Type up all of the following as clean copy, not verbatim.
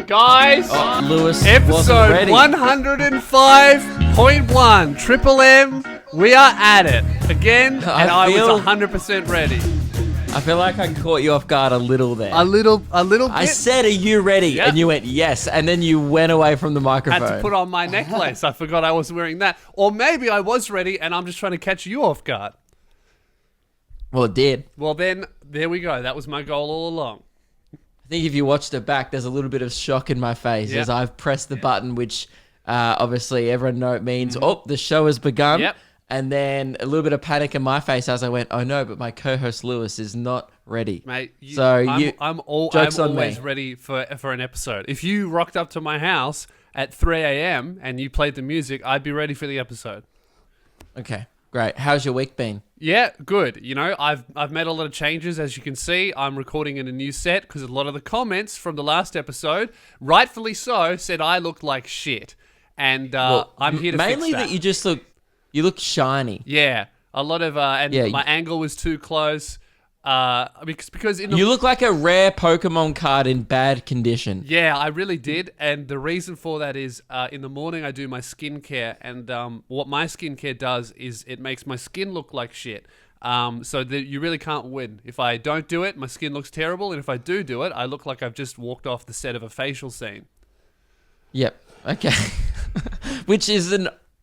Guys, Lewis wasn't episode ready. 105.1 Triple M. We are at it again, and I was 100% ready. I feel like I caught you off guard a little there. A little bit. I said, "Are you ready?" Yep. And you went, "Yes," and then you went away from the microphone. Had to put on my necklace. I forgot I was wearing that, or maybe I was ready, and I'm just trying to catch you off guard. Well, it did. Well, then there we go. That was my goal all along. I think if you watched it back, there's a little bit of shock in my face Yep. as I've pressed the button, which obviously everyone knows means, the show has begun. Yep. And then a little bit of panic in my face as I went, oh no, but my co-host Lewis is not ready. Mate, I'm always ready for an episode. If you rocked up to my house at 3 a.m. and you played the music, I'd be ready for the episode. Okay, great. How's your week been? Yeah, good. You know, I've made a lot of changes, as you can see. I'm recording in a new set because a lot of the comments from the last episode, rightfully so, said I looked like shit. And I'm here to mainly fix that. that you just look shiny. Yeah, a lot of my angle was too close. Because You look like a rare Pokemon card in bad condition. Yeah, I really did, and the reason for that is in the morning I do my skincare, and what my skincare does is it makes my skin look like shit. So that you really can't win. If I don't do it, my skin looks terrible, and if I do it, I look like I've just walked off the set of a facial scene. Yep. Okay. Which is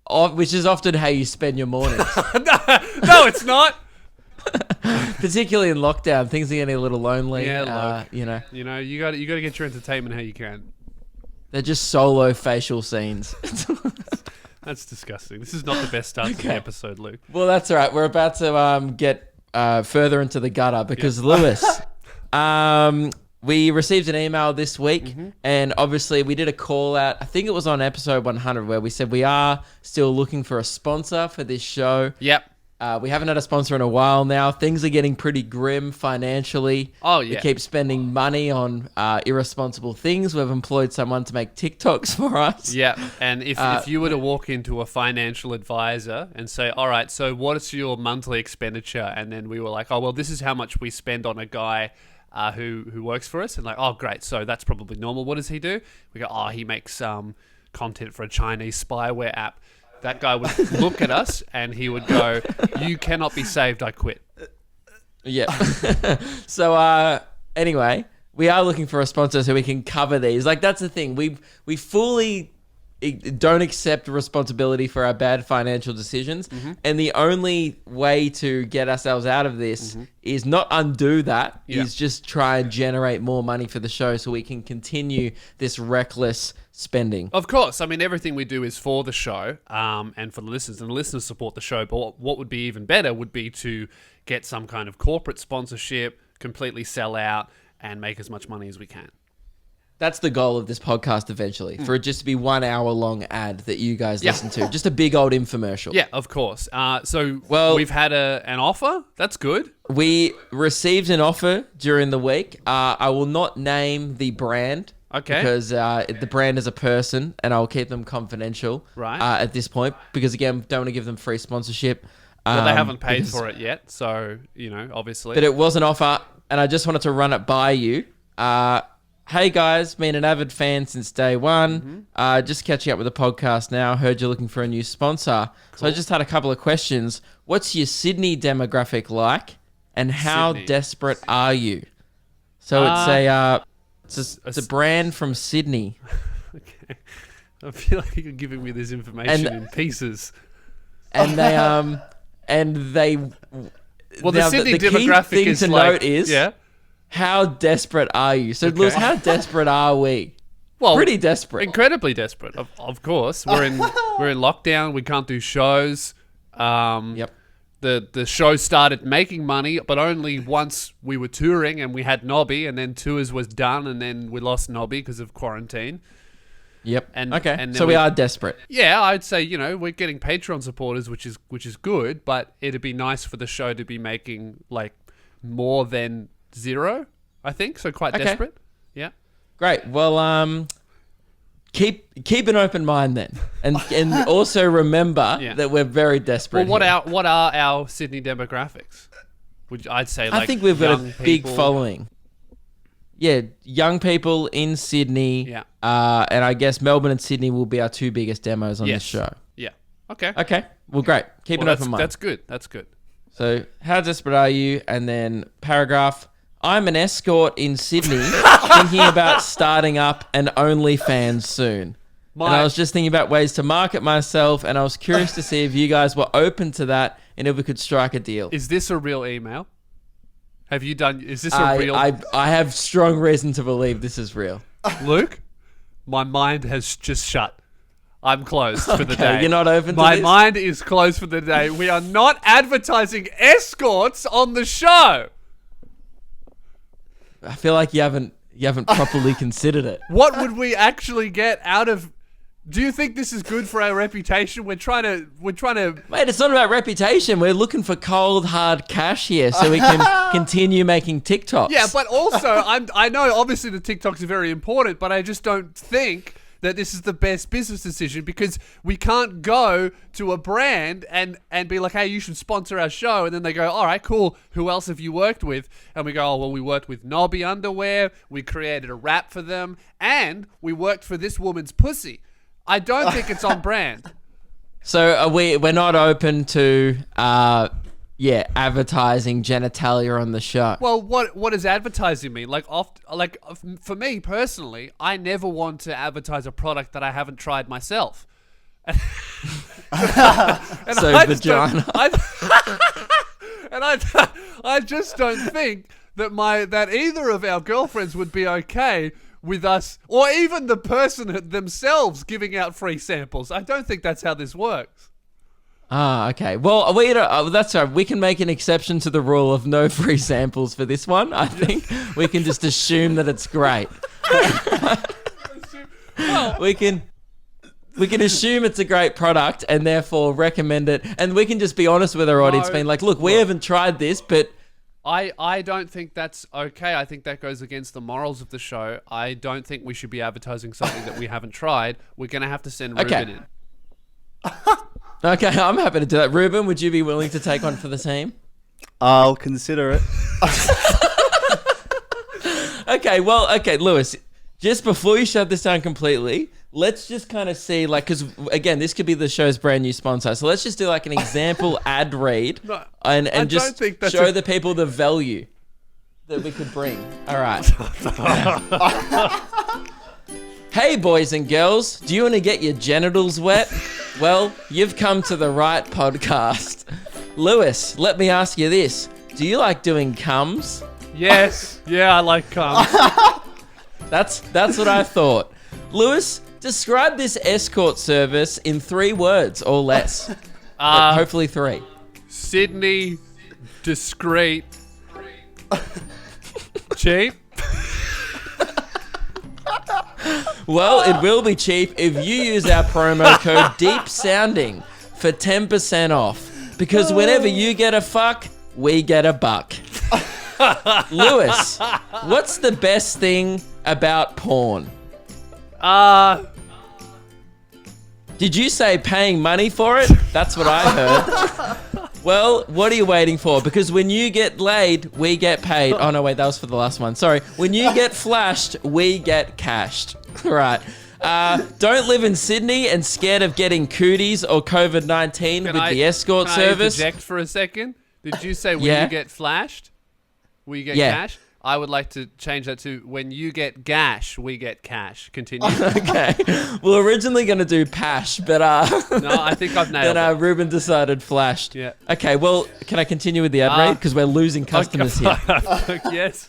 often how you spend your mornings. No, it's not. Particularly in lockdown, things are getting a little lonely. Yeah, you know, you got to get your entertainment how you can. they're just solo facial scenes. That's disgusting. This is not the best start to the episode, Luke. Well, that's all right. We're about to get further into the gutter because Lewis, we received an email this week, and obviously we did a call out. I think it was on episode 100 where we said we are still looking for a sponsor for this show. Yep. We haven't had a sponsor in a while now. Things are getting pretty grim financially. Oh, yeah. We keep spending money on irresponsible things. We've employed someone to make TikToks for us. Yeah, and if you were to walk into a financial advisor and say, all right, so what is your monthly expenditure? And then we were like, oh, well, this is how much we spend on a guy who works for us. And like, oh, great, so that's probably normal. What does he do? We go, oh, he makes content for a Chinese spyware app. That guy would look at us and he would go, you cannot be saved, I quit. Yeah. So anyway, we are looking for a sponsor so we can cover these. Like, that's the thing. We fully don't accept responsibility for our bad financial decisions. And the only way to get ourselves out of this is not undo that, is just try and generate more money for the show so we can continue this reckless spending. Of course. I mean, everything we do is for the show and for the listeners, and the listeners support the show. But what would be even better would be to get some kind of corporate sponsorship, completely sell out, and make as much money as we can. That's the goal of this podcast eventually, for it just to be 1 hour long ad that you guys listen to. Just a big old infomercial. Yeah, of course. So we've had an offer. That's good. We received an offer during the week. I will not name the brand. Okay. Because the brand is a person, and I'll keep them confidential at this point. Because, again, don't want to give them free sponsorship. Well, they haven't paid for it yet, so, obviously. But it was an offer, and I just wanted to run it by you. Hey guys, been an avid fan since day one. Just catching up with the podcast now. Heard you're looking for a new sponsor. Cool. So I just had a couple of questions. What's your Sydney demographic like, and how desperate are you? So it's a brand from Sydney. Okay, I feel like you're giving me this information in pieces. And they well, the Sydney demographic key thing is to note is yeah. How desperate are you? So, Lewis, how desperate are we? Well, pretty desperate. Incredibly desperate. Of course, we're in lockdown. We can't do shows. Yep. The show started making money, but only once we were touring and we had Nobby, and then tours was done, and then we lost Nobby because of quarantine. Yep. And so we are desperate. Yeah, I'd say we're getting Patreon supporters, which is good, but it'd be nice for the show to be making like more than zero, I think. So quite desperate. Yeah. Great. Well, keep an open mind then, and also remember that we're very desperate. Well, what are our Sydney demographics? I'd say like I think we've got a big people. following. young people in Sydney. Yeah. And I guess Melbourne and Sydney will be our two biggest demos on this show. Yeah. Okay. Okay. Well, great. Keep an open mind. That's good. That's good. So, how desperate are you? And then paragraph, I'm an escort in Sydney thinking about starting up an OnlyFans soon. And I was just thinking about ways to market myself, and I was curious to see if you guys were open to that and if we could strike a deal. Is this a real email? Have you done... Is this a real... I have strong reason to believe this is real. Luke, my mind has just shut. I'm closed for the day. You're not open to My this? mind is closed for the day. We are not advertising escorts on the show. I feel like you haven't properly considered it. What would we actually get out of... Do you think this is good for our reputation? We're trying to... Mate, it's not about reputation. We're looking for cold, hard cash here so we can continue making TikToks. Yeah, but also, I know obviously the TikToks are very important, but I just don't think that this is the best business decision because we can't go to a brand and be like, hey, you should sponsor our show. And then they go, all right, cool. Who else have you worked with? And we go, oh, well, we worked with Nobby Underwear. We created a wrap for them. And we worked for this woman's pussy. I don't think it's on brand. So we're not open to advertising genitalia on the show. Well, what does advertising mean? For me personally, I never want to advertise a product that I haven't tried myself. And vagina. I just don't think that either of our girlfriends would be okay with us, or even the person themselves giving out free samples. I don't think that's how this works. Okay. Well, that's all right. We can make an exception to the rule of no free samples for this one. I think we can just assume that it's great. We can assume it's a great product and therefore recommend it. And we can just be honest with our audience, being like, look, we haven't tried this, but... I don't think that's okay. I think that goes against the morals of the show. I don't think we should be advertising something that we haven't tried. We're going to have to send Ruben in. Okay, I'm happy to do that. Ruben, would you be willing to take one for the team? I'll consider it. Okay, Lewis, just before you shut this down completely, let's just kind of see, because again, this could be the show's brand new sponsor. So let's just do an example ad read and just show the people the value that we could bring. All right. Hey, boys and girls, do you want to get your genitals wet? Well, you've come to the right podcast. Lewis, let me ask you this. Do you like doing cums? Yes. Yeah, I like cums. That's what I thought. Lewis, describe this escort service in 3 words or less. Hopefully 3. Sydney, discreet, cheap. Well, it will be cheap if you use our promo code DEEPSOUNDING for 10% off. Because whenever you get a fuck, we get a buck. Lewis, what's the best thing about porn? Did you say paying money for it? That's what I heard. Well, what are you waiting for? Because when you get laid, we get paid. Oh, no, wait, that was for the last one. Sorry. When you get flashed, we get cashed. Right. Don't live in Sydney and scared of getting cooties or COVID-19 with the escort service. Can I interject for a second? Did you say when you get flashed, we get cash? I would like to change that to when you get gash, we get cash. Continue. Okay. We were originally going to do pash, but no, I think I've nailed it. Then Ruben decided flashed. Yeah. Okay, well, can I continue with the ad rate? Because we're losing customers here. Yes.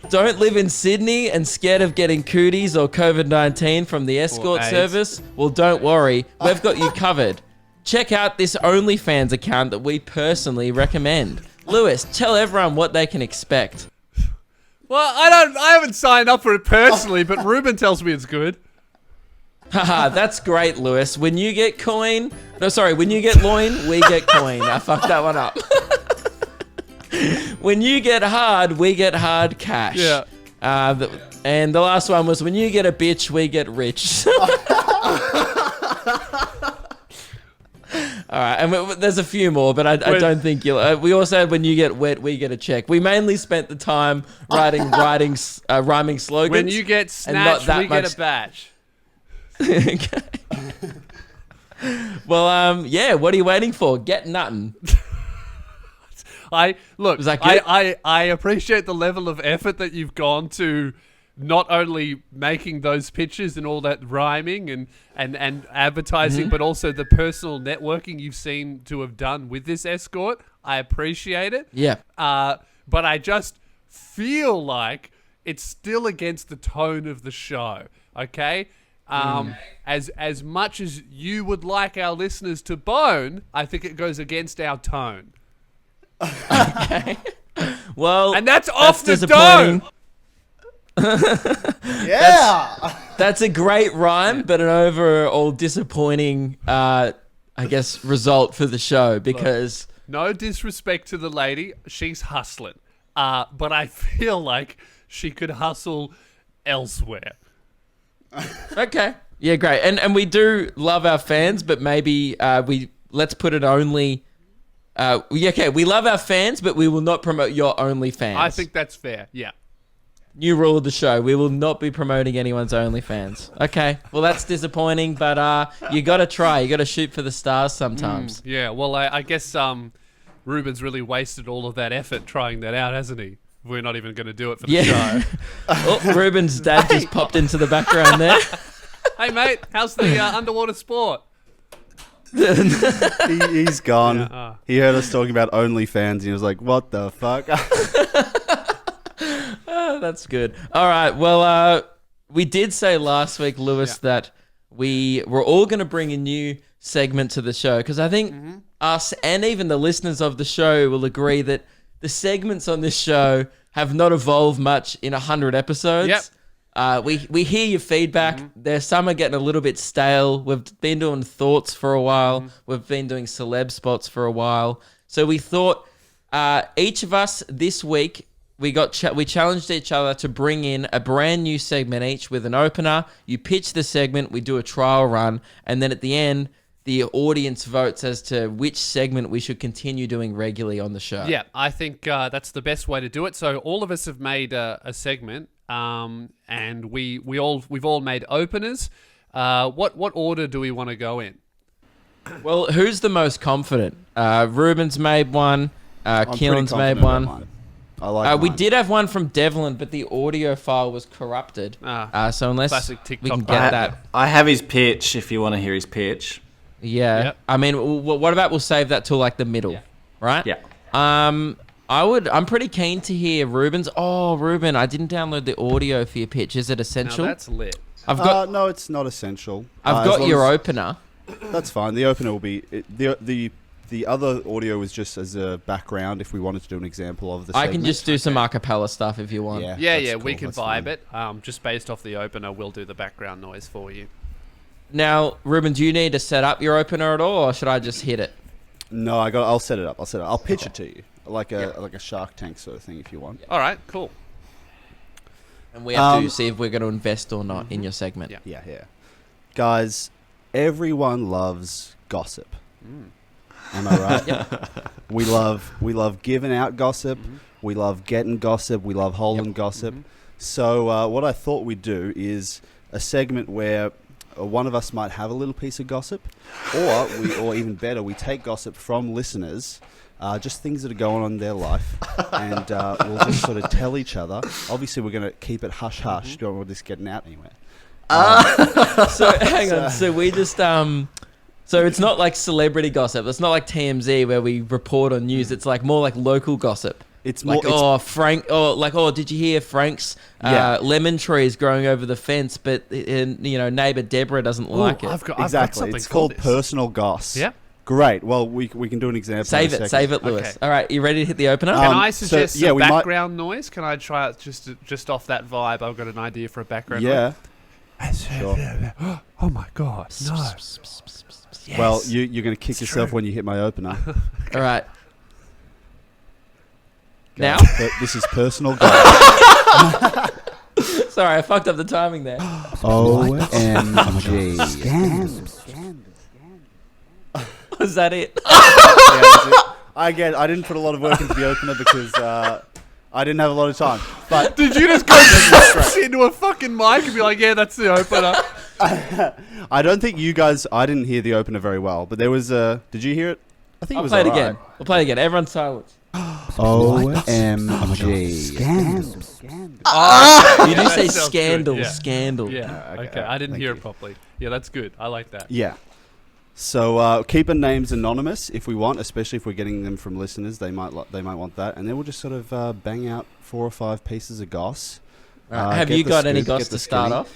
Don't live in Sydney and scared of getting cooties or COVID-19 from the escort service? Well, don't worry. We've got you covered. Check out this OnlyFans account that we personally recommend. Lewis, tell everyone what they can expect. Well, I haven't signed up for it personally, but Ruben tells me it's good. Haha, that's great, Lewis. When you get loin, we get coin. I fucked that one up. When you get hard, we get hard cash. Yeah. And the last one was when you get a bitch, we get rich. All right, and there's a few more, but I don't think you'll. We also had when you get wet, we get a check. We mainly spent the time rhyming slogans. When you get snatched, we get a badge. Okay. Well, yeah. What are you waiting for? Get nothing. Was that good? I appreciate the level of effort that you've gone to. Not only making those pictures and all that rhyming and advertising, but also the personal networking you've seen to have done with this escort. I appreciate it. Yeah. But I just feel like it's still against the tone of the show. Okay. As much as you would like our listeners to bone, I think it goes against our tone. Okay. Well, and that's off the disappointing. dome. Yeah. That's a great rhyme, but an overall disappointing, I guess, result for the show because... No disrespect to the lady. She's hustling. But I feel like she could hustle elsewhere. Okay. Yeah, great. And we do love our fans, but maybe let's put it only... okay, we love our fans, but we will not promote your OnlyFans. I think that's fair, yeah. New rule of the show. We will not be promoting anyone's OnlyFans. Okay. Well, that's disappointing, but you got to try. You got to shoot for the stars sometimes. Yeah, well, I guess Ruben's really wasted all of that effort trying that out, hasn't he? We're not even going to do it for the show. Oh, Ruben's dad just popped into the background there. Hey, mate, how's the underwater sport? He's gone. Yeah, He heard us talking about OnlyFans and he was like, what the fuck? That's good. All right. Well, we did say last week, Lewis, that we were all going to bring a new segment to the show because I think us and even the listeners of the show will agree that the segments on this show have not evolved much in 100 episodes. Yep. We hear your feedback. There's some are getting a little bit stale. We've been doing thoughts for a while. We've been doing celeb spots for a while. So we thought each of us this week, we challenged each other to bring in a brand new segment each with an opener. You pitch the segment, we do a trial run, and then at the end, the audience votes as to which segment we should continue doing regularly on the show. Yeah, I think that's the best way to do it. So all of us have made a segment, and we've all made openers. What order do we want to go in? Well, who's the most confident? Ruben's made one. Keelan's made one. I like we did have one from Devlin, but the audio file was corrupted. So unless we can get that. I have his pitch if you want to hear his pitch. Yeah. Yep. I mean, what about we'll save that till like the middle, right? Yeah. I'm pretty keen to hear Ruben's. Oh, Ruben, I didn't download the audio for your pitch. Is it essential? Now that's lit. No, it's not essential. I've got your opener. That's fine. The opener will be... The other audio was just as a background if we wanted to do an example of the segment. I can just do some a cappella stuff if you want. Yeah, we can vibe it. Just based off the opener, we'll do the background noise for you. Now, Ruben, do you need to set up your opener at all, or should I just hit it? No, I'll set it up. I'll pitch it to you. Like a Shark Tank sort of thing if you want. All right, cool. And we have to see if we're going to invest or not in your segment. Yeah. Guys, everyone loves gossip. Am I right? Yep. We love giving out gossip. We love getting gossip. We love holding gossip. So what I thought we'd do is a segment where one of us might have a little piece of gossip, or even better, we take gossip from listeners, just things that are going on in their life, and we'll just sort of tell each other. Obviously, we're going to keep it hush-hush. Don't want this getting out anywhere. So hang on. So we just So it's not like celebrity gossip. It's not like TMZ where we report on news. It's like more like local gossip. It's like, more, did you hear Frank's lemon tree is growing over the fence, but neighbor Deborah doesn't like it. I've got exactly. It's called personal goss. Yeah. Great. Well, we can do an example. Save it, Lewis. Okay. All right, you ready to hit the opener? Can I suggest some background noise? Can I try it just off that vibe? I've got an idea for a background noise. Sure. Oh my God, no. Yes. Well, you're going to kick yourself when you hit my opener. All right. Okay. Now? This is personal goss. Sorry, I fucked up the timing there. OMG. Was that it? That's it. I didn't put a lot of work into the opener because I didn't have a lot of time. But Did you just go into a fucking mic and be like, yeah, that's the opener? I don't think you guys. I didn't hear the opener very well, but there was a. Did you hear it? I think it I'll was. play it alright. again. We'll play it again. Everyone silence. OMG. You do say that sounds scandal, good, yeah. scandal. Yeah. Okay, Okay. I didn't thank hear you. it properly. Yeah, that's good. I like that. Yeah. So keeping names anonymous if we want, especially if we're getting them from listeners. They might want that, and then we'll just sort of bang out 4 or 5 pieces of goss. Have get you the got any scoop, goss get the to start skinny.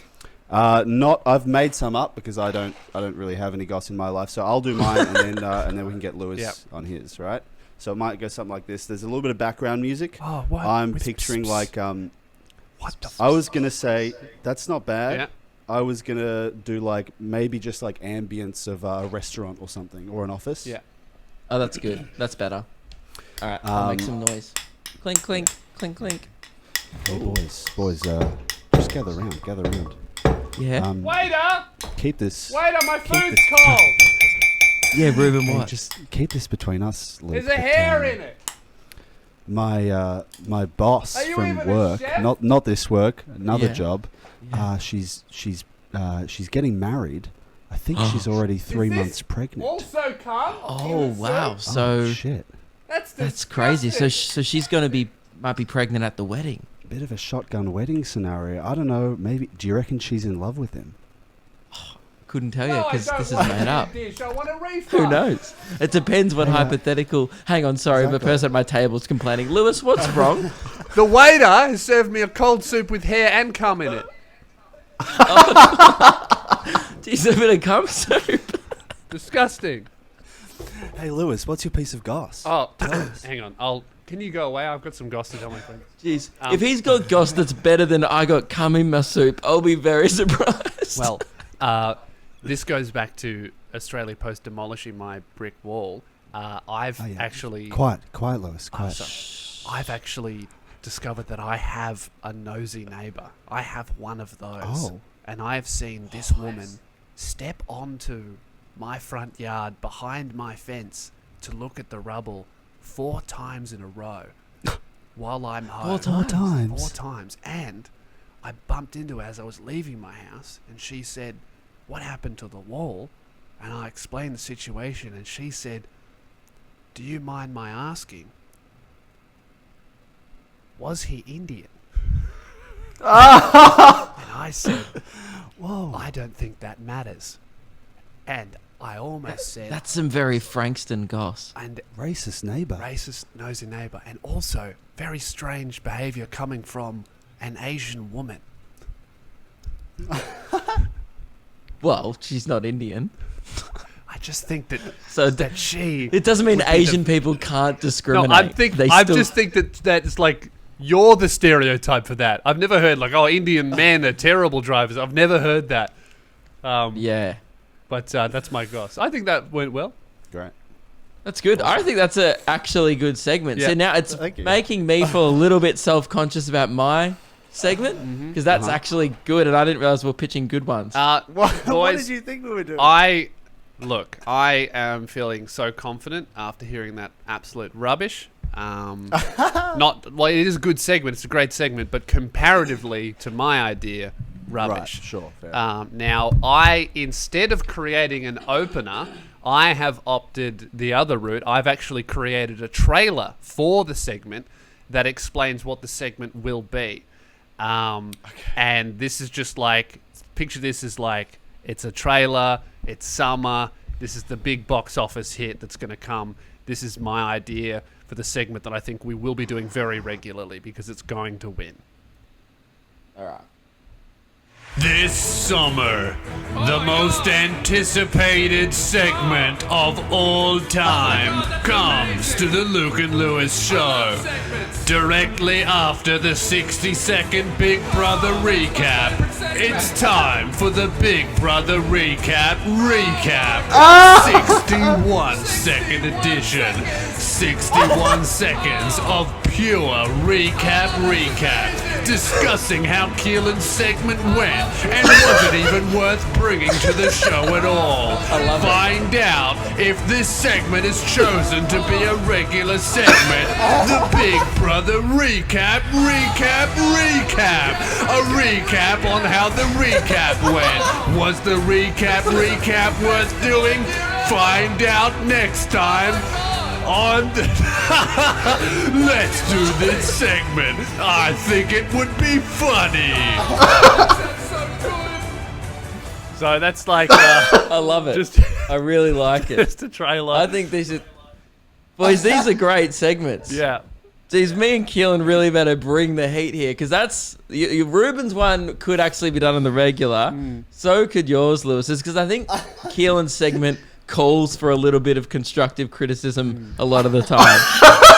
off? Not. I've made some up because I don't really have any goss in my life. So I'll do mine, and then we can get Lewis Yep. on his. Right. So it might go something like this. There's a little bit of background music. Oh, what? I'm With picturing like What the I was gonna say that's not bad. Yeah. I was gonna do like maybe just like ambience of a restaurant or something or an office. Yeah. Oh, that's good. That's better. All right, I'll make some noise. Clink, clink, clink, clink. Hey boys, just gather around. Yeah. Waiter! Keep this. Waiter, my Keep food's this- cold! Yeah, Ruben, Hey, what? just keep this between us. Luke, There's a but, hair in it! My boss Are you from even a work, chef? not this work, another Yeah. job. Yeah. She's getting married. I think she's already 3 this months pregnant. Also come? Oh, wow. So Oh shit! That's crazy. So she's going to might be pregnant at the wedding. Bit of a shotgun wedding scenario. I don't know. Maybe. Do you reckon she's in love with him? Couldn't tell you because this is made up. Dish. I want a refund. Who knows? It depends what hypothetical. Hang on, sorry, the Exactly. person at my table is complaining. Lewis, what's wrong? The waiter has served me a cold soup with hair and cum in it. Jeez, a bit of cum soup. Disgusting. Hey Lewis, what's your piece of goss? Oh, hang on. Can you go away? I've got some goss to tell my friends. Jeez, if he's got goss that's better than I got cum in my soup, I'll be very surprised. Well, this goes back to Australia Post demolishing my brick wall. I've Oh, yeah. actually... Quiet, Lewis, Oh, quiet. sorry. I've actually discovered that I have a nosy neighbour. I have one of those. Oh. And I have seen this woman step onto my front yard behind my fence to look at the rubble 4 times in a row while I'm home. 4 times? 4 times. And I bumped into her as I was leaving my house, and she said, "What happened to the wall?" And I explained the situation, and she said, "Do you mind my asking, was he Indian?" And I said, Whoa. "I don't think that matters." And I almost said, That's some very Frankston goss. and Racist neighbor. racist nosy neighbour, and also very strange behaviour coming from an Asian woman. Well, she's not Indian. I just think that So that she... it doesn't mean would be Asian the- people can't No, discriminate. I just think that it's like you're the stereotype for that. I've never heard like, oh, Indian men are terrible drivers. I've never heard that. Yeah. But that's my goss. I think that went well. Great. That's good. I think that's a actually good segment. Yeah. So now it's Thank you. making me feel a little bit self-conscious about my segment because that's actually good, and I didn't realize we we're pitching good ones. What Boys, did you think we were doing? I am feeling so confident after hearing that absolute rubbish. Not well, it is a good segment. It's a great segment, but comparatively to my idea, right, rubbish. sure. Fair. Now, instead of creating an opener, I have opted the other route. I've actually created a trailer for the segment that explains what the segment will be. And this is just like, picture this as like, it's a trailer, it's summer, this is the big box office hit that's going to come. This is my idea for the segment that I think we will be doing very regularly because it's going to win. All right. This summer, the most anticipated segment of all time comes to the Luke and Lewis show. Directly after the 60-second Big Brother recap, it's time for the Big Brother recap. 61-second edition. 61 seconds of pure recap. discussing how Keelan's segment went and was it even worth bringing to the show at all. I love it. Find out if this segment is chosen to be a regular segment. The Big Brother Recap. A recap on how the recap went. Was the recap worth doing? Find out next time on Let's Do This Segment. I think it would be funny. So that's like I love it. just I really like it. just a trailer. I think these are... Boys, these are great segments. Yeah. Geez, me and Keelan really better bring the heat here, because that's... Ruben's one could actually be done on the regular. So could yours, Lewis's, because I think Keelan's segment calls for a little bit of constructive criticism a lot of the time.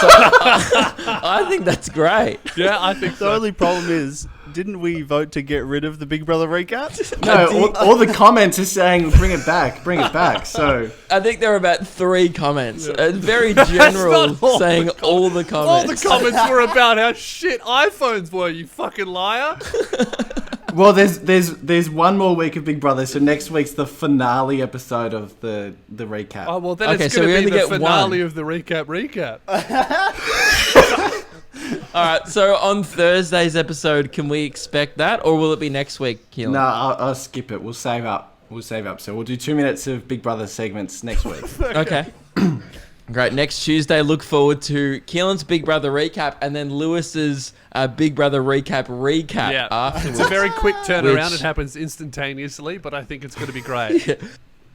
So I think that's great. Yeah, I think The so. only problem is, didn't we vote to get rid of the Big Brother recap? No, all the comments are saying bring it back. So I think there were about 3 comments. Very general, not all saying the all the All comments. the comments were about how shit iPhones were, you fucking liar. well, there's one more week of Big Brother, so next week's the finale episode of the recap. Oh, well, then Okay, it's so going we to be only the get finale one. of the recap. All right, so on Thursday's episode, can we expect that, or will it be next week, Keelan? No, I'll skip it. We'll save up. So we'll do 2 minutes of Big Brother segments next week. Okay. Great. Next Tuesday, look forward to Keelan's Big Brother recap and then Lewis's Big Brother recap Yeah, afterwards. it's a very quick turnaround. Which- It happens instantaneously, but I think it's going to be great.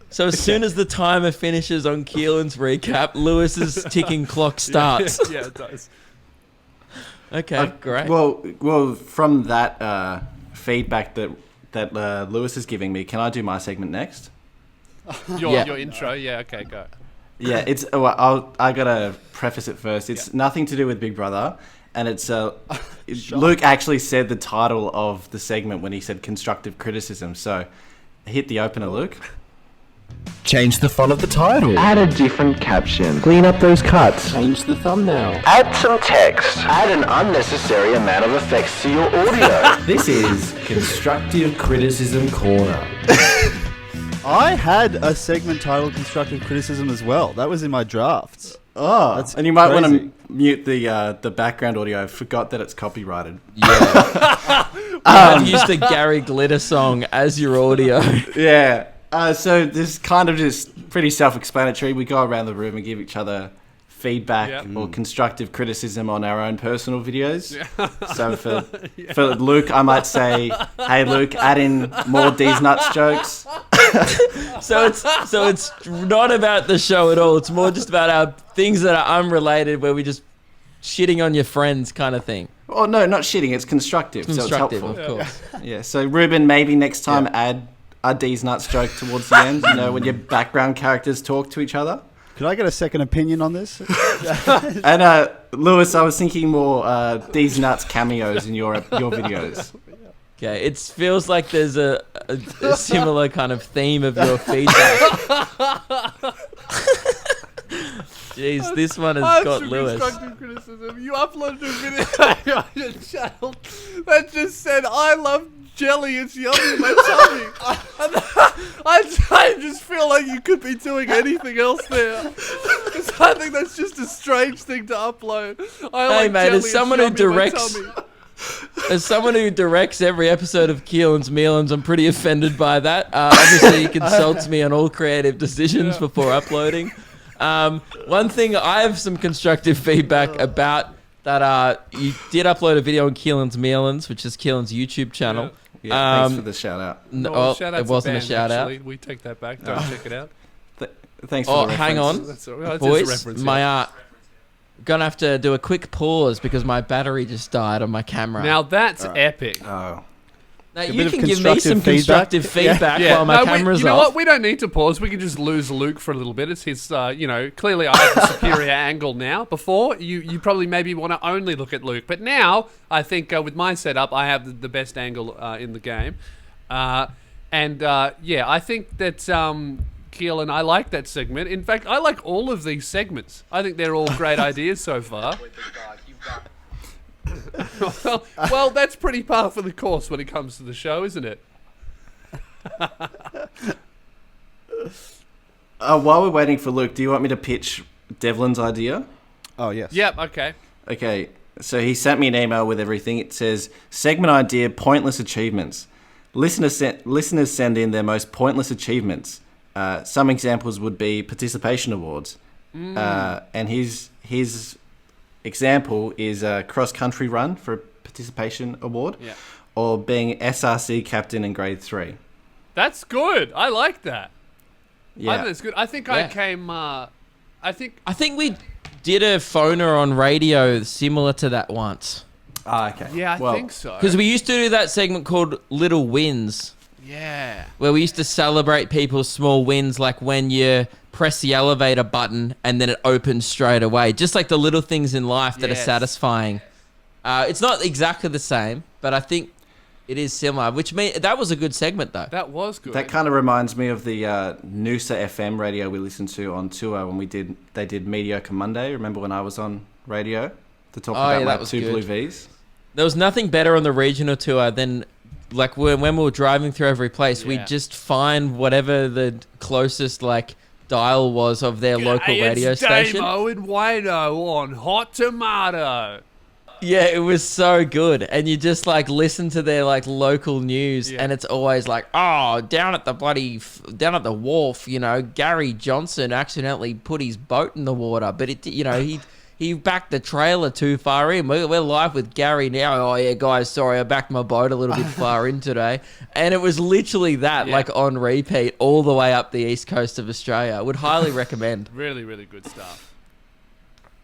So as soon as the timer finishes on Keelan's recap, Lewis's ticking clock starts. Yeah, it does. Okay, great. Well, from that feedback that Lewis is giving me, can I do my segment next? Your intro, yeah, okay, go. Yeah, it's. Well, I gotta preface it first. It's nothing to do with Big Brother, and it's. Luke actually said the title of the segment when he said constructive criticism. So, hit the opener, Luke. Change the font of the title. Add a different caption. Clean up those cuts. Change the thumbnail. Add some text. Add an unnecessary amount of effects to your audio. This is Constructive Criticism Corner. I had a segment titled Constructive Criticism as well. That was in my drafts. Oh, That's and you might want crazy. to mute the background audio. I forgot that it's copyrighted. I've used a Gary Glitter song as your audio. Yeah. So this is kind of just pretty self-explanatory. We go around the room and give each other feedback or constructive criticism on our own personal videos. So for Luke, I might say, "Hey Luke, add in more D's nuts jokes." So it's not about the show at all. It's more just about our things that are unrelated, where we just shitting on your friends kind of thing. Oh no, not shitting. It's constructive. Constructive, so it's helpful. of course. Yeah. So Ruben, maybe next time add a D's nuts joke towards the end. You know, when your background characters talk to each other. Could I get a second opinion on this? And Lewis, I was thinking more D's nuts cameos in your videos. Okay, it feels like there's a similar kind of theme of your feedback. Jeez, this one has got Lewis. Constructive criticism. You uploaded a video on your channel that just said, "I love jelly, it's yummy in my tummy." And I just feel like you could be doing anything else there. Because I think that's just a strange thing to upload. I Hey, like mate, jelly, as it's someone who yummy in my directs- tummy. As someone who directs every episode of Keelan's Mealins, I'm pretty offended by that. Obviously, he consults me on all creative decisions before uploading. One thing, I have some constructive feedback about that. You did upload a video on Keelan's Mealins, which is Keelan's YouTube channel. Yeah, thanks for the shout out. No, shout-out's it wasn't a banned, shout out. actually. We take that back. Don't check it out. Thanks for Oh, the hang reference. on. That's all right. It's Boys, just a reference, my gonna have to do a quick pause because my battery just died on my camera. Now that's epic. Oh. Now bit you of can give me some constructive feedback. constructive feedback while my camera's you know off. what? We don't need to pause. We can just lose Luke for a little bit. It's his, clearly I have a superior angle now. Before, you probably maybe want to only look at Luke. But now, I think with my setup, I have the best angle in the game. I think that Keelan, I like that segment. In fact, I like all of these segments. I think they're all great ideas so far. well, that's pretty par for the course when it comes to the show, isn't it? While we're waiting for Luke, do you want me to pitch Devlin's idea? Oh, yes. Yep, okay. Okay, so he sent me an email with everything. It says, segment idea, pointless achievements. Listeners send in their most pointless achievements. Some examples would be participation awards. And his example is a cross-country run for a participation award, or being SRC captain in grade 3. That's good. I like that. Yeah. I think it's good. I think I came... I think we did a phoner on radio similar to that once. Okay. Yeah, I think so. Because we used to do that segment called Little Wins. Yeah. Where we used to celebrate people's small wins, like when you press the elevator button and then it opens straight away. Just like the little things in life that are satisfying. It's not exactly the same, but I think it is similar. That was a good segment, though. That was good. That kind of reminds me of the Noosa FM radio we listened to on tour when they did Mediocre Monday. Remember when I was on radio to talk about my 2 Blue Vs? There was nothing better on the regional tour than like when we were driving through every place, we'd just find whatever the closest like dial was of their local radio station. Damo and Wayno on Hot Tomato. Yeah, it was so good. And you just like listen to their like local news and it's always like, oh, down at the wharf, Gary Johnson accidentally put his boat in the water, but he backed the trailer too far in. We're live with Gary now. Oh yeah, guys, sorry, I backed my boat a little bit far in today. And it was literally that, like on repeat all the way up the east coast of Australia. I would highly recommend. Really, really good stuff.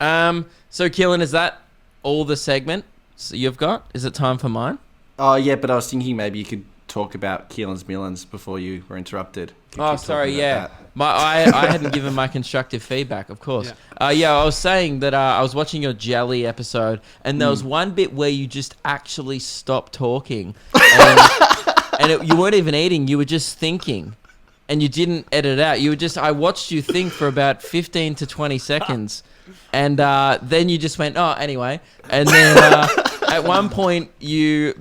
So Keelan, is that all the segment you've got? Is it time for mine? Oh, yeah, but I was thinking maybe you could talk about Keelan's Millins before you were interrupted. Oh, sorry, yeah. I hadn't given my constructive feedback, of course. I was saying that I was watching your Jelly episode, and there was one bit where you just actually stopped talking, and you weren't even eating, you were just thinking, and you didn't edit it out. I watched you think for about 15 to 20 seconds, and then you just went, oh, anyway. And then at one point you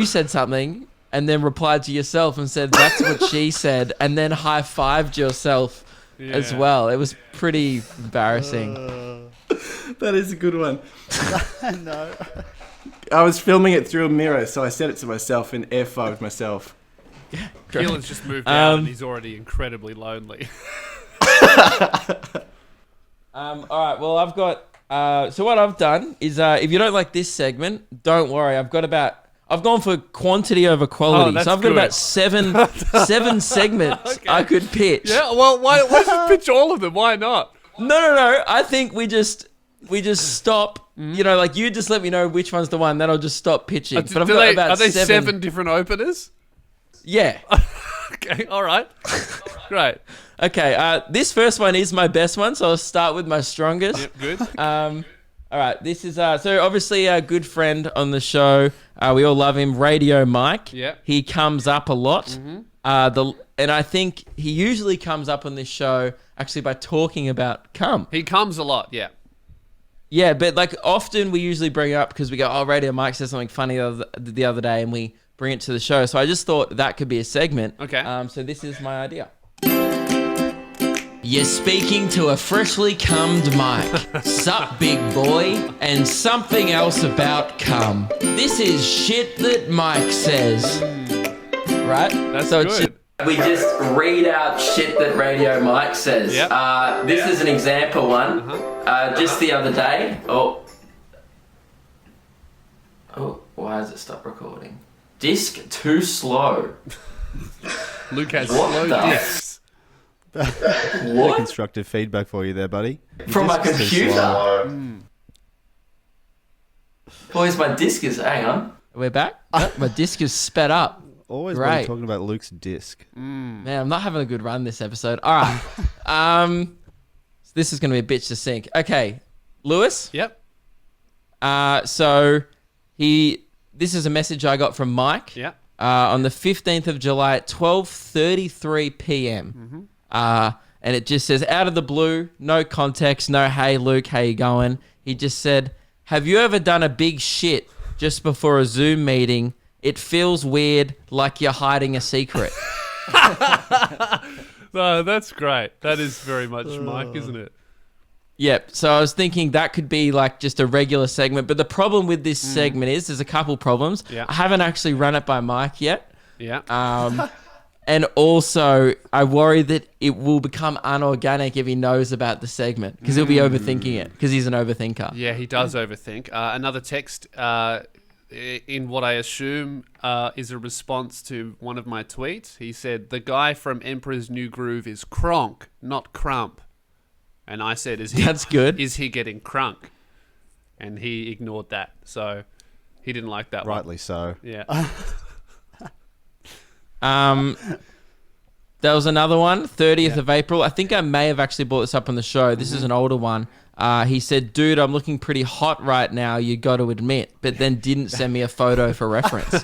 said something and then replied to yourself and said, that's what she said, and then high-fived yourself as well. It was pretty embarrassing. That is a good one. No. I was filming it through a mirror, so I said it to myself and air-fived myself. Keelan's just moved out and he's already incredibly lonely. All right, well, I've got... so what I've done is, if you don't like this segment, don't worry. I've gone for quantity over quality. So I've got about seven segments I could pitch. Yeah, well, why don't you pitch all of them? Why not? No. I think we just stop. Like you just let me know which one's the one, then I'll just stop pitching. But I've got about are they seven different openers? Yeah. Okay, all right. Great. Okay, this first one is my best one, so I'll start with my strongest. Yep, good. All right, this is so obviously a good friend on the show. We all love him, Radio Mike. Yeah. He comes up a lot. Mm-hmm. And I think he usually comes up on this show actually by talking about cum. He comes a lot, yeah. Yeah, but like often we usually bring it up because we go, oh, Radio Mike said something funny the other day, and we bring it to the show. So I just thought that could be a segment. Okay. So this is my idea. You're speaking to a freshly cummed Mike. Sup, big boy? And something else about cum. This is shit that Mike says. Right? That's so good. We just read out shit that Radio Mike says. Yep. This is an example one. Just the other day. Oh, why has it stopped recording? Disc too slow. Luke has What slow the discs. What? Constructive feedback for you there, buddy. From my Disc's too computer. slow. Boys, my disc is... Hang on. We're back? My disc is sped up. Always Great. been talking about Luke's disc. Man, I'm not having a good run this episode. All right. This is going to be a bitch to sink. Okay. Lewis? Yep. So this is a message I got from Mike. Yeah. On the 15th of July at 12:33 p.m. Mm-hmm. And it just says, out of the blue, no context, no, hey, Luke, how you going? He just said, have you ever done a big shit just before a Zoom meeting? It feels weird, like you're hiding a secret. No, that's great. That is very much Mike, isn't it? Yep. So I was thinking that could be like just a regular segment. But the problem with this segment is there's a couple problems. Yeah. I haven't actually run it by Mike yet. Yeah. And also, I worry that it will become unorganic if he knows about the segment because he'll be overthinking it because he's an overthinker. Yeah, he does overthink. Another text in what I assume is a response to one of my tweets. He said, the guy from Emperor's New Groove is Kronk, not Crump. And I said, That's good. Is he getting crunk? And he ignored that. So he didn't like that one. Rightly so. Yeah. There was another one, 30th of April. I think I may have actually brought this up on the show. This is an older one. He said, dude, I'm looking pretty hot right now, you got to admit, but then didn't send me a photo for reference.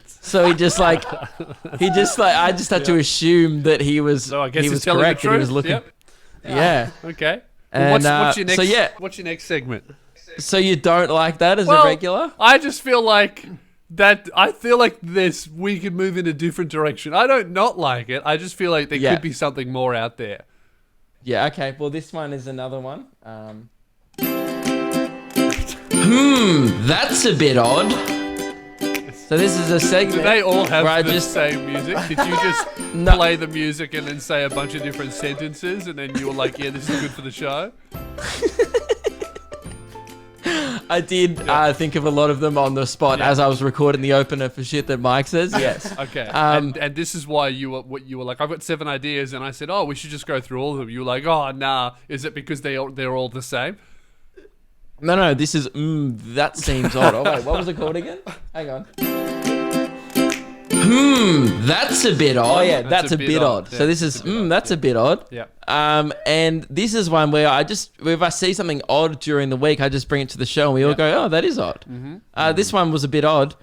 So I just had to assume that he was, So I guess he he's was telling correct the and he truth. was looking. Yep. Yeah. Okay. And, Well, what's your next? so yeah. What's your next segment? So you don't like that as a Well, regular? I just feel like that. I feel like we could move in a different direction. I don't not like it. I just feel like there could be something more out there. Yeah, okay. Well, this one is another one. That's a bit odd. So this is a segment. Do they all have where I the same music? Did you just play the music and then say a bunch of different sentences and then you were like, yeah, this is good for the show? I did think of a lot of them on the spot as I was recording the opener for shit that Mike says. Yes. Okay. And this is why you were like, I've got 7 ideas, and I said, oh, we should just go through all of them. You were like, oh, nah. Is it because they're all the same? No. This is that seems odd. Oh wait, what was it called again? Hang on. That's a bit odd. Oh yeah, that's a bit odd. Yeah, So this is that's a bit odd. Yeah. And this is one where if I see something odd during the week, I just bring it to the show and we all go, oh, that is odd. This one was a bit odd.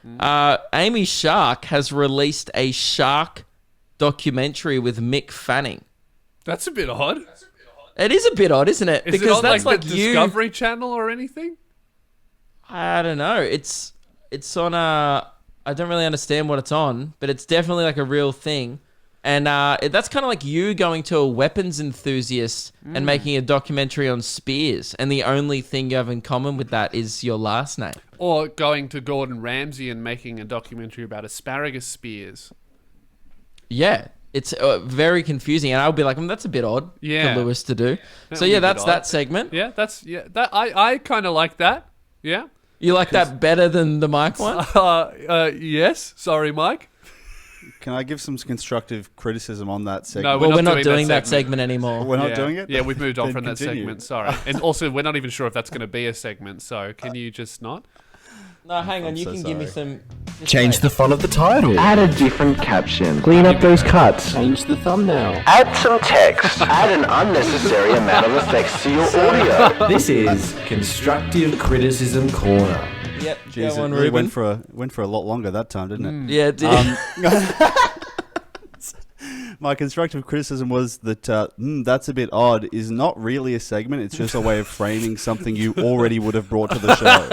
Amy Shark has released a shark documentary with Mick Fanning. That's a bit odd. It is a bit odd, isn't it? Is it on like the Discovery Channel or anything? I don't know. It's on a... I don't really understand what it's on, but it's definitely like a real thing. And that's kind of like you going to a weapons enthusiast and making a documentary on spears. And the only thing you have in common with that is your last name. Or going to Gordon Ramsay and making a documentary about asparagus spears. Yeah. It's very confusing. And I'll be like, that's a bit odd for Lewis to do. So yeah, that's that segment. Yeah, I kind of like that. Yeah. You like that better than the Mike one? Yes. Sorry, Mike. Can I give some constructive criticism on that segment? No, we're not doing that segment anymore. We're not doing it? Yeah, we've moved on Then from that continue. segment. Sorry. And also, we're not even sure if that's going to be a segment. So can you just not? No, hang on. I'm You so can give me sorry. some... Change the font of the title. Add a different caption. Clean up those cuts. Change the thumbnail. Add some text. Add an unnecessary amount of effects to your audio. This is Constructive Criticism Corner. Yep, Jeez, go on, it really Ruben. went for a lot longer that time, didn't it? Yeah, it did. My constructive criticism was that that's a bit odd is not really a segment. It's just a way of framing something you already would have brought to the show.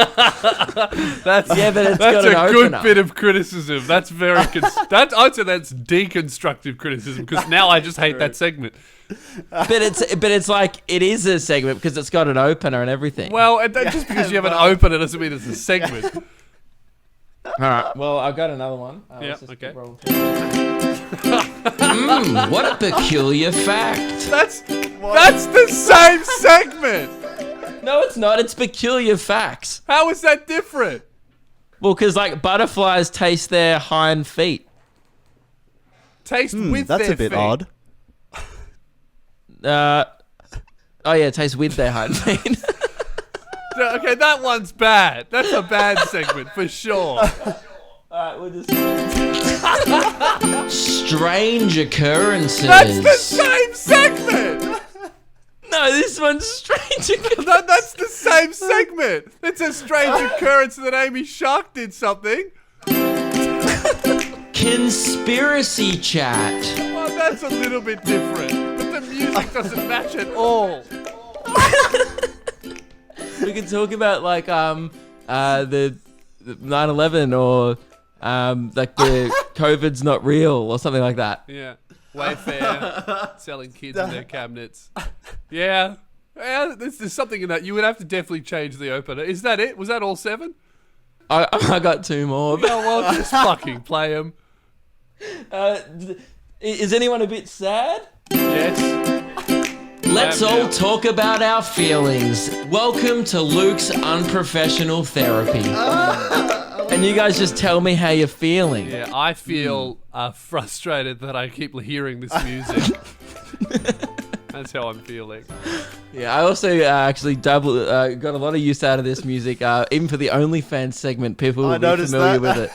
That's Yeah, but it's that's got an a good opener. bit of criticism. That's very I'd say that's deconstructive criticism because now I just hate that segment. But it's like it is a segment because it's got an opener and everything. Well, and just because you have an opener doesn't mean it's a segment. All right. Well, I've got another one. Yeah, Let's just okay. keep rolling through. What a peculiar fact. That's the same segment. No, it's not. It's peculiar facts. How is that different? Well, because like butterflies taste their hind feet. Taste with That's their a bit feet. odd. Oh yeah, taste with their hind feet. Okay, that one's bad. That's a bad segment for sure. Alright, we'll just... Strange occurrences. That's the same segment. No, this one's strange occurrences. That's the same segment. It's a strange occurrence that Amy Shark did something. Conspiracy chat. Well, that's a little bit different, but the music doesn't match at all. We could talk about like the 9/11 or like the COVID's not real or something like that. Yeah. Wayfair selling kids in their cabinets. Yeah. Yeah, there's something in that. You would have to definitely change the opener. Is that it? Was that all 7? I got 2 more. Yeah, well, just fucking play them. Is anyone a bit sad? Yes. Let's all talk about our feelings. Welcome to Luke's Unprofessional Therapy. And you guys just tell me how you're feeling. Yeah, I feel frustrated that I keep hearing this music. That's how I'm feeling. Yeah, I also actually got a lot of use out of this music. Even for the OnlyFans segment, people will be familiar with it.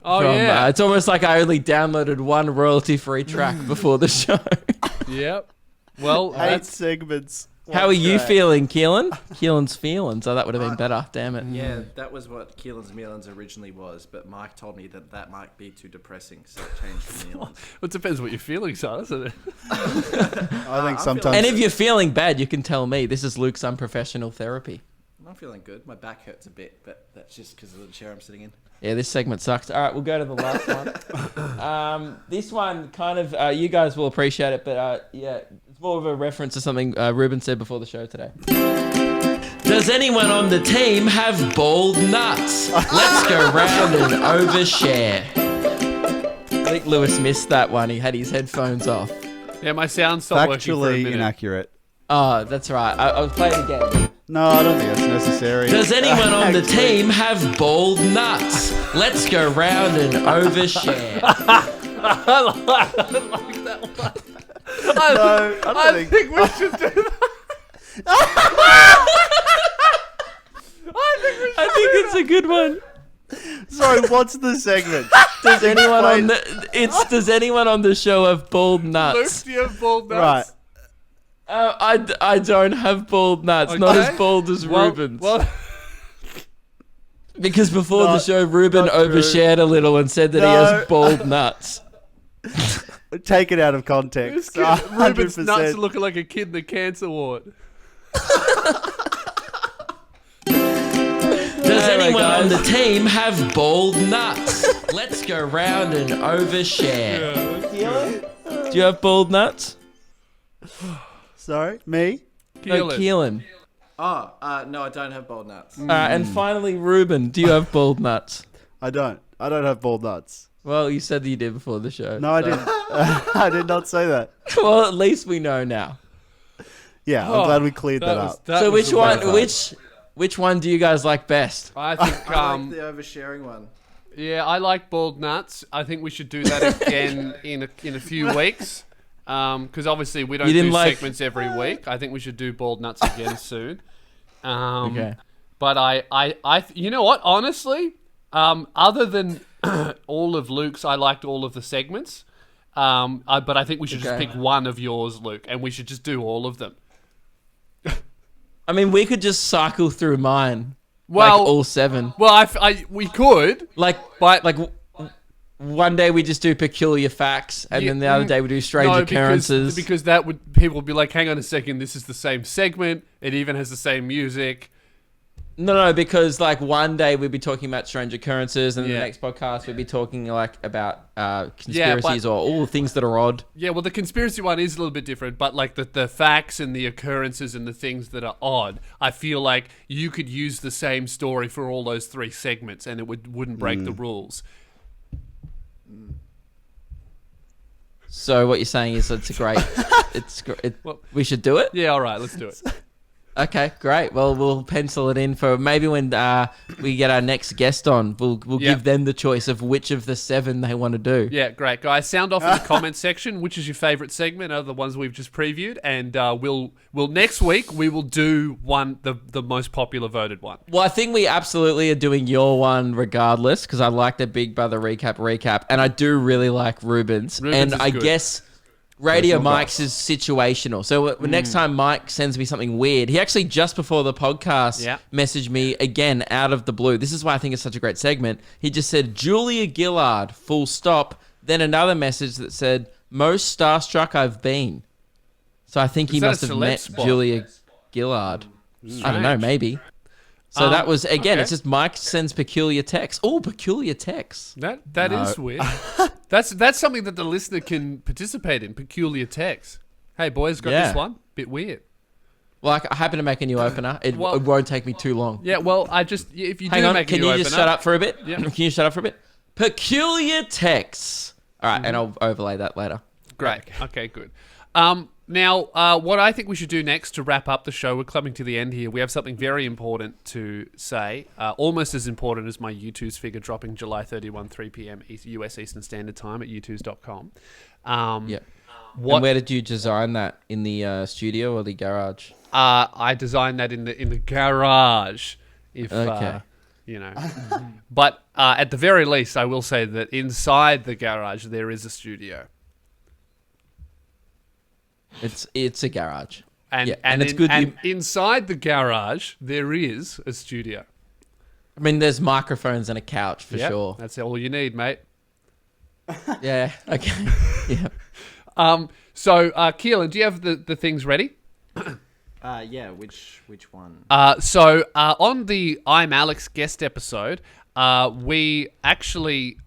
Yeah. It's almost like I only downloaded one royalty-free track before the show. Yep. Well, 8 segments. How are you feeling, Keelan? Keelan's feelings. Oh, that would have been better. Damn it. Yeah, that was what Keelan's Mealings originally was, but Mike told me that might be too depressing, so it changed to Mealings. Well, it depends what your feelings are, doesn't it? I think sometimes. And if you're feeling bad, you can tell me. This is Luke's Unprofessional Therapy. I'm feeling good. My back hurts a bit, but that's just because of the chair I'm sitting in. Yeah, this segment sucks. All right, we'll go to the last one. This one kind of, you guys will appreciate it, but yeah, it's more of a reference to something Ruben said before the show today. Does anyone on the team have bald nuts? Let's go round and overshare. I think Lewis missed that one. He had his headphones off. Yeah, my sound stopped working for a Factually minute. inaccurate. Oh, that's right. I'll play it again. No, I don't think that's necessary. Does anyone on the team have bald nuts? Let's go round and overshare. I like that one. I think we should do that. I think it's a good one. Sorry, what's the segment? Does anyone on the show have bald Luke, nuts? do you have bald nuts? Right. I don't have bald nuts. Not Okay. as bald as Ruben's. Well, Because before the Not- show, Ruben not true. overshared a little and said that he No. has bald nuts. Take it out of context. Ruben's nuts 100%. are looking like a kid in the cancer ward. Does anyone on the team have bald nuts? Let's go round and overshare. Do you have bald nuts? Sorry, me? No, Keelan. Oh, no, I don't have bald nuts. And finally, Ruben, do you have bald nuts? I don't have bald nuts. Well, you said that you did before the show. No, I so- didn't. I did not say that. Well, at least we know now. Yeah, I'm glad we cleared that up. So which one do you guys like best? I think I like the oversharing one. yeah, I like bald nuts. I think we should do that again in a few weeks. Because obviously we don't You didn't do like- segments every week. I think we should do bald nuts again soon. Okay. But I you know what? Honestly, other than all of Luke's, I liked all of the segments. But I think we should just Okay. pick one of yours, Luke, and we should just do all of them. I mean, we could just cycle through mine. Well- like all 7. Well, we could. But- One day we just do peculiar facts, and then the other day we do strange occurrences. Because that would people would be like, hang on a second, this is the same segment. It even has the same music. No, because like one day we'd be talking about strange occurrences, and then Yeah. the next podcast we'd be talking like about conspiracies or all the things that are odd. Yeah, well, the conspiracy one is a little bit different, but like the facts and the occurrences and the things that are odd, I feel like you could use the same story for all those 3 segments, and it wouldn't break the rules. So what you're saying is we should do it? Yeah, all right, let's do it. Okay, great. Well, we'll pencil it in for maybe when we get our next guest on. We'll give them the choice of which of the 7 they want to do. Yeah, great, guys. Sound off in the comments section. Which is your favorite segment out of the ones we've just previewed? And we'll next week we will do the most popular voted one. Well, I think we absolutely are doing your one regardless, because I like the Big Brother recap, and I do really like Ruben's. Ruben's and is I good. guess Radio Mike's is situational. So next time Mike sends me something weird, he actually just before the podcast messaged me again out of the blue. This is why I think it's such a great segment. He just said, Julia Gillard, full stop. Then another message that said, most starstruck I've been. So I think he that must a have celeb met spot? Julia Gillard. I don't know, maybe. So that was, again, okay. it's just Mike sends peculiar texts. Oh, peculiar texts. That is weird. That's something that the listener can participate in. Peculiar text. Hey boys, got this one? Bit weird. Well, I happen to make a new opener. It won't take me too long. Yeah, well, if you Hang do on, make a can new you opener, just shut up for a bit? Yeah. Can you shut up for a bit? Peculiar texts. All right, and I'll overlay that later. Great. Okay, good. Now, what I think we should do next to wrap up the show, we're coming to the end here. We have something very important to say, almost as important as my U2's figure dropping July 31, 3 p.m. US Eastern Standard Time at u2s.com. Yeah. And where did you design that? In the studio or the garage? I designed that in the garage. Okay. But at the very least, I will say that inside the garage there is a studio. It's a garage. And it's good. And inside the garage there is a studio. I mean, there's microphones and a couch for sure. That's all you need, mate. Yeah. Okay. Yeah. So, Keelan, do you have the things ready? Yeah. Which one? So on the I'm Alex guest episode, we actually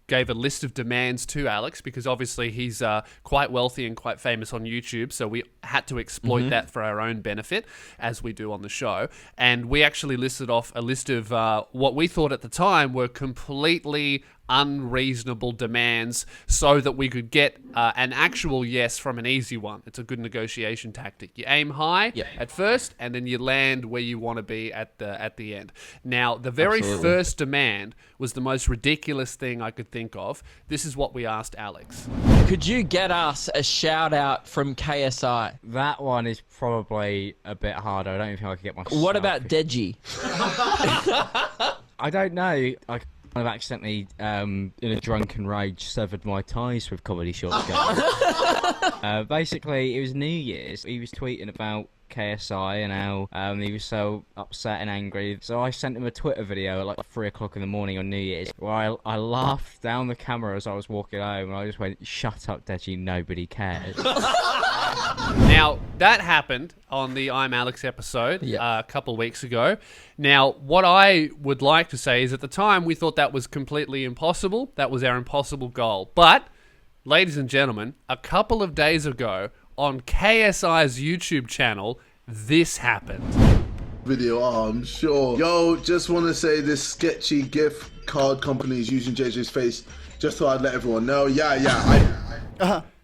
gave a list of demands to Alex because obviously he's quite wealthy and quite famous on YouTube, so we had to exploit that for our own benefit, as we do on the show. And we actually listed off a list of what we thought at the time were completely unreasonable demands so that we could get an actual yes from an easy one. It's a good negotiation tactic. You aim high at first, and then you land where you want to be at the end. Now, the very first demand was the most ridiculous thing I could think of. This is what we asked Alex. Could you get us a shout out from KSI? That one is probably a bit harder. I don't even think I could get myself. What about Deji? I don't know. I've accidentally, in a drunken rage, severed my ties with Comedy Shorts. Basically, it was New Year's. He was tweeting about KSI and how he was so upset and angry. So I sent him a Twitter video at like 3 o'clock in the morning on New Year's, where I laughed down the camera as I was walking home, and I just went, "Shut up, Deji, nobody cares." Now, that happened on the I'm Alex episode a couple of weeks ago. Now, what I would like to say is at the time we thought that was completely impossible. That was our impossible goal. But, ladies and gentlemen, a couple of days ago on KSI's YouTube channel, this happened. Video, I'm sure. Yo, just want to say this sketchy gift card company is using JJ's face. Just thought I'd let everyone know.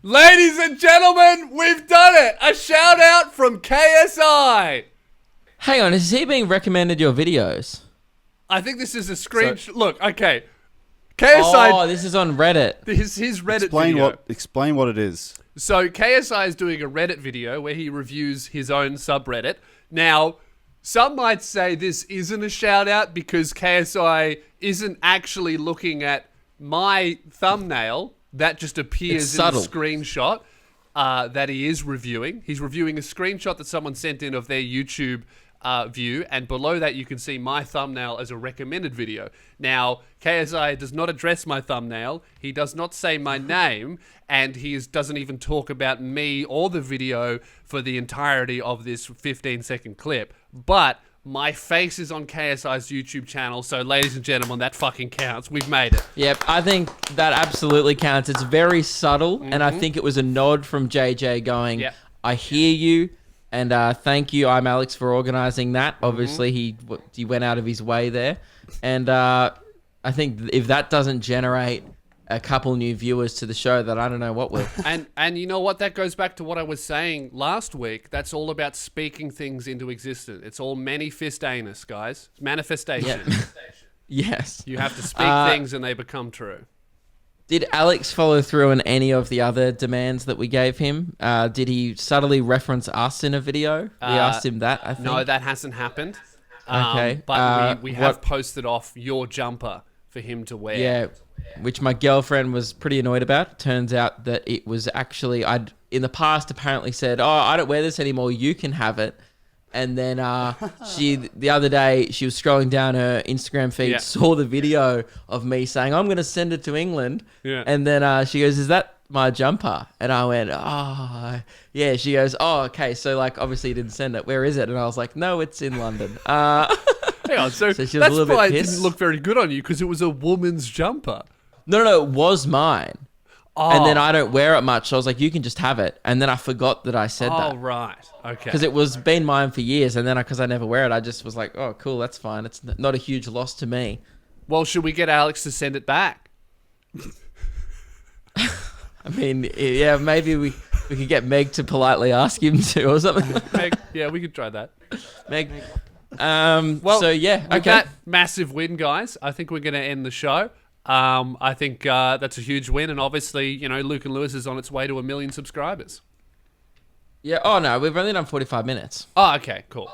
Ladies and gentlemen, we've done it! A shout out from KSI! Hang on, is he being recommended your videos? I think this is a screenshot. Look, okay. KSI... Oh, this is on Reddit. This is his Reddit video. Explain what it is. So, KSI is doing a Reddit video where he reviews his own subreddit. Now, some might say this isn't a shout out because KSI isn't actually looking at my thumbnail. That just appears in the screenshot that he is reviewing. He's reviewing a screenshot that someone sent in of their YouTube view, and below that you can see my thumbnail as a recommended video. Now, KSI does not address my thumbnail, he does not say my name, and he doesn't even talk about me or the video for the entirety of this 15-second clip. But my face is on KSI's YouTube channel, so ladies and gentlemen, that fucking counts. We've made it. Yep, I think that absolutely counts. It's very subtle, and I think it was a nod from JJ going, I hear you, and thank you, I'm Alex, for organising that. Obviously, he went out of his way there. And I think if that doesn't generate a couple new viewers to the show, that I don't know what will. And you know what? That goes back to what I was saying last week. That's all about speaking things into existence. It's all manifestiness, guys. It's manifestation. Yeah. Yes. You have to speak things and they become true. Did Alex follow through on any of the other demands that we gave him? Did he subtly reference us in a video? We asked him that, I think. No, that hasn't happened. Okay. But we have posted off your jumper for him to wear. Yeah, which my girlfriend was pretty annoyed about. Turns out that it was actually, I'd in the past apparently said, oh, I don't wear this anymore, you can have it. And then the other day, she was scrolling down her Instagram feed, saw the video of me saying, I'm going to send it to England. Yeah. And then she goes, is that my jumper? And I went, oh, yeah. She goes, oh, okay. So, like, obviously you didn't send it. Where is it? And I was like, no, it's in London. Hang on, so she was that's a little why bit it pissed. didn't look very good on you, because it was a woman's jumper. No, it was mine. Oh. And then I don't wear it much. So I was like, you can just have it. And then I forgot that I said that. Oh, right. Okay. Because it was been mine for years. And then because I never wear it, I just was like, oh, cool, that's fine. It's not a huge loss to me. Well, should we get Alex to send it back? I mean, yeah, maybe we could get Meg to politely ask him to or something. Meg, yeah, we could try that. Meg. Well, so yeah, with okay. that massive win, guys, I think we're going to end the show. I think that's a huge win, and obviously, you know, Luke and Lewis is on its way to 1 million subscribers. Yeah. Oh no, we've only done 45 minutes. Oh, okay, cool.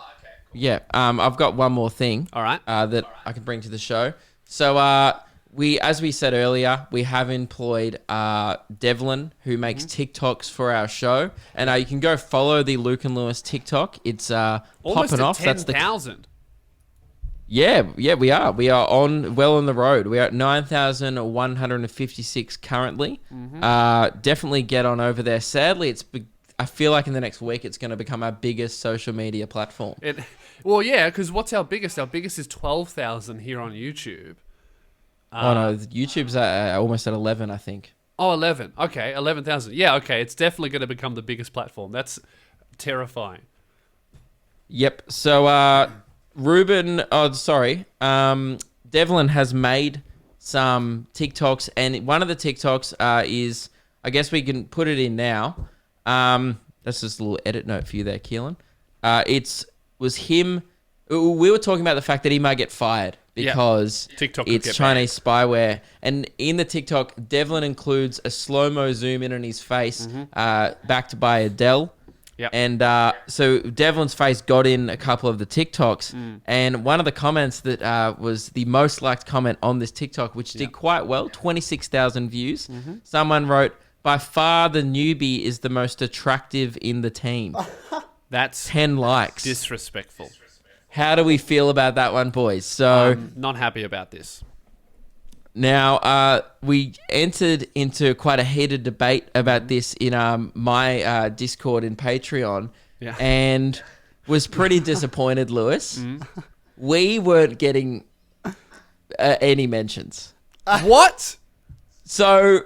Yeah. I've got one more thing. All right. That I can bring to the show. So as we said earlier, we have employed Devlin, who makes TikToks for our show, and you can go follow the Luke and Lewis TikTok. It's Almost popping at off. 10,000. Yeah, we are. We are on the road. We are at 9,156 currently. Definitely get on over there. Sadly, I feel like in the next week it's going to become our biggest social media platform. Well, yeah, because what's our biggest? Our biggest is 12,000 here on YouTube. Oh no, YouTube's almost at 11, I think. Oh, 11. Okay, 11,000. Yeah, okay. It's definitely going to become the biggest platform. That's terrifying. Yep. So Devlin has made some TikToks, and one of the TikToks is, I guess we can put it in now. That's just a little edit note for you there, Keelan. Was him. We were talking about the fact that he might get fired because TikTok could it's get Chinese spyware. And in the TikTok, Devlin includes a slow-mo zoom in on his face, backed by Adele. Yep. And so Devlin's face got in a couple of the TikToks. And one of the comments that was the most liked comment on this TikTok, which did quite well, 26,000 views. Someone wrote, by far the newbie is the most attractive in the team. That's 10 likes. disrespectful. How do we feel about that one, boys? So I'm not happy about this. now we entered into quite a heated debate about this in my Discord and Patreon, and was pretty disappointed, Lewis. We weren't getting any mentions. What? So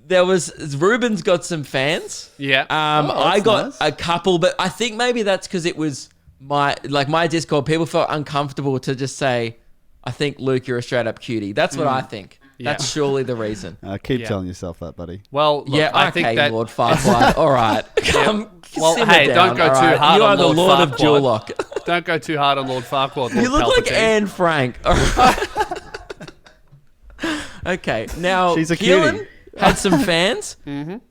there was Ruben's got some fans. Yeah. I got nice. a couple, but I think maybe that's because it was my Discord. People felt uncomfortable to just say, I think, Luke, you're a straight up cutie. That's what I think. Yeah. That's surely the reason. Keep telling yourself that, buddy. Well, look, Yeah, I okay, think that Lord Farquaad. All right. Well, Simmer hey, down, don't go all too right? hard You on are the Lord Lord of Farquaad. Jewlock. Don't go too hard on Lord Farquaad. You Lord look like Palpatine. Anne Frank. All right. Okay, now She's a Keelan cutie. had some fans,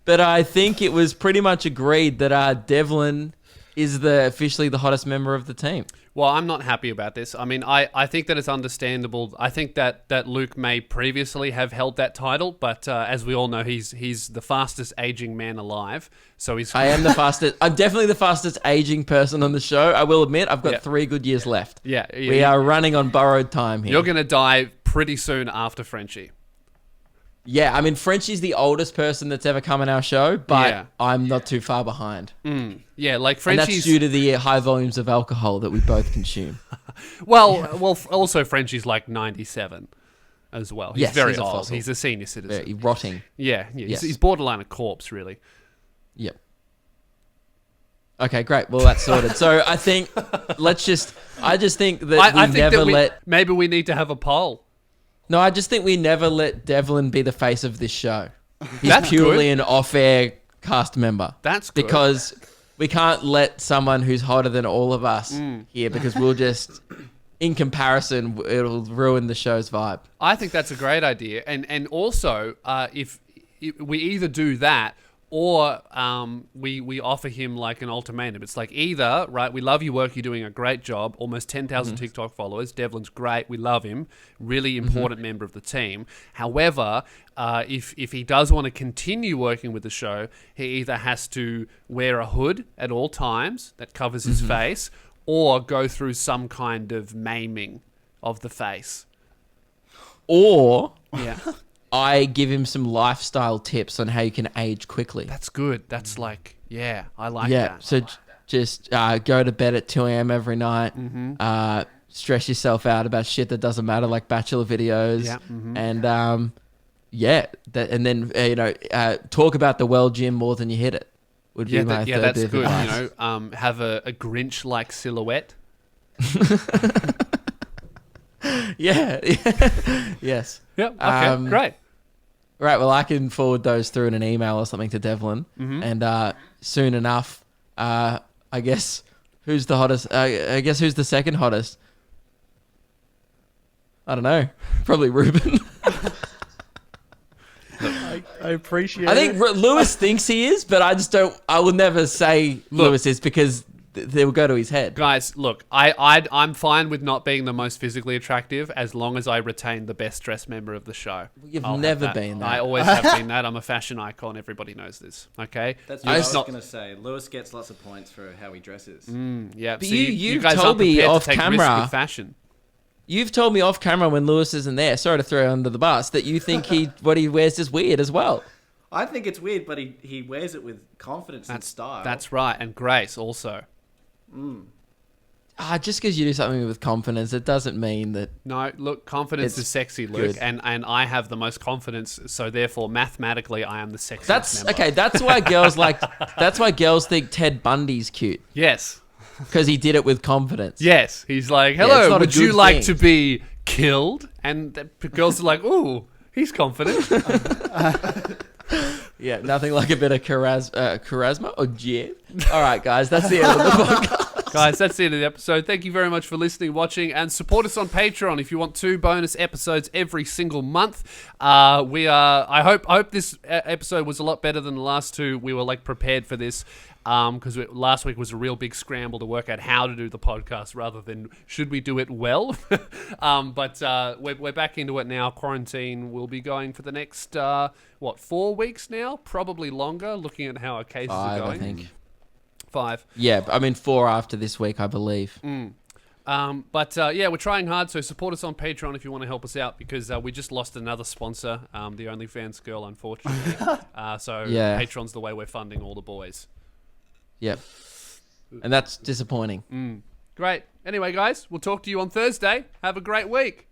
but I think it was pretty much agreed that Devlin is officially the hottest member of the team. Well, I'm not happy about this. I mean, I think that it's understandable. I think that Luke may previously have held that title, but as we all know, he's the fastest aging man alive. So he's. I am the fastest. I'm definitely the fastest aging person on the show. I will admit, I've got 3 good years left. Yeah, We are running on borrowed time here. You're going to die pretty soon after Frenchie. Yeah, I mean, Frenchie's the oldest person that's ever come on our show, but Yeah. I'm not too far behind. Yeah, like And that's Frenchie's. due to the high volumes of alcohol that we both consume. Well, also Frenchie's like 97 as well. He's Yes, very he's a old. fossil. He's a senior citizen. Very rotting. Yeah. Yes. He's borderline a corpse, really. Yep. Okay, great. Well, that's sorted. So I think I just think that I we think never that maybe we need to have a poll. No, I just think we never let Devlin be the face of this show. He's That's purely good. an off-air cast member. That's good. Because we can't let someone who's hotter than all of us here, because we'll just, in comparison, it'll ruin the show's vibe. I think that's a great idea. And also, if we either do that or we offer him like an ultimatum. It's like either, right, we love your work, you're doing a great job, almost 10,000 TikTok followers, Devlin's great, we love him, really important member of the team. However, if he does want to continue working with the show, he either has to wear a hood at all times that covers his face, or go through some kind of maiming of the face. Or Yeah. I give him some lifestyle tips on how you can age quickly. That's good. That's like, yeah, I like Yeah, that. so just go to bed at 2 a.m. every night. Stress yourself out about shit that doesn't matter, like Bachelor videos. Yeah. And and then talk about the well gym more than you hit it. Would be my third that's bit of good. advice. Have a Grinch-like silhouette. Yeah. Yes. Yep. Okay. Great. Right. Well, I can forward those through in an email or something to Devlin, and soon enough, I guess who's the hottest? I guess who's the second hottest? I don't know. Probably Ruben. I appreciate. I think Lewis thinks he is, but I just don't. I will never say Lewis is because they will go to his head. Guys, look, I'm fine with not being the most physically attractive as long as I retain the best dressed member of the show. You've I'll never have that. been that. I always have been that. I'm a fashion icon. Everybody knows this. Okay. That's what I was going to say. Lewis gets lots of points for how he dresses. Yeah. But so you guys told aren't me prepared off to take camera. risks with fashion. You've told me off camera when Lewis isn't there. Sorry to throw you under the bus. That you think what he wears is weird as well. I think it's weird, but he wears it with confidence and style. That's right, and grace also. Just because you do something with confidence, it doesn't mean that. No, look, confidence It's is sexy, Luke, good. and I have the most confidence, so therefore, mathematically, I am the sexiest That's member. okay. That's why girls like. That's why girls think Ted Bundy's cute Yes. because he did it with confidence. Yes. He's like, it's hello, not a would you good like thing. to be killed? And the girls are like, ooh, he's confident. Yeah, nothing like a bit of charisma or jib. All right, guys, that's the end of the podcast. Guys, that's the end of the episode. Thank you very much for listening, watching, and support us on Patreon if you want 2 bonus episodes every single month. I hope this episode was a lot better than the last 2. We were prepared for this because last week was a real big scramble to work out how to do the podcast rather than should we do it well. But we're back into it now. Quarantine will be going for the next 4 weeks now, probably longer. Looking at how our cases are 5, going. I think. 5. Yeah, 4 after this week, I believe. But we're trying hard, so support us on Patreon if you want to help us out because we just lost another sponsor, the OnlyFans girl, unfortunately. Yeah. Patreon's the way we're funding all the boys. Yep. And that's disappointing. Great. Anyway, guys, we'll talk to you on Thursday. Have a great week.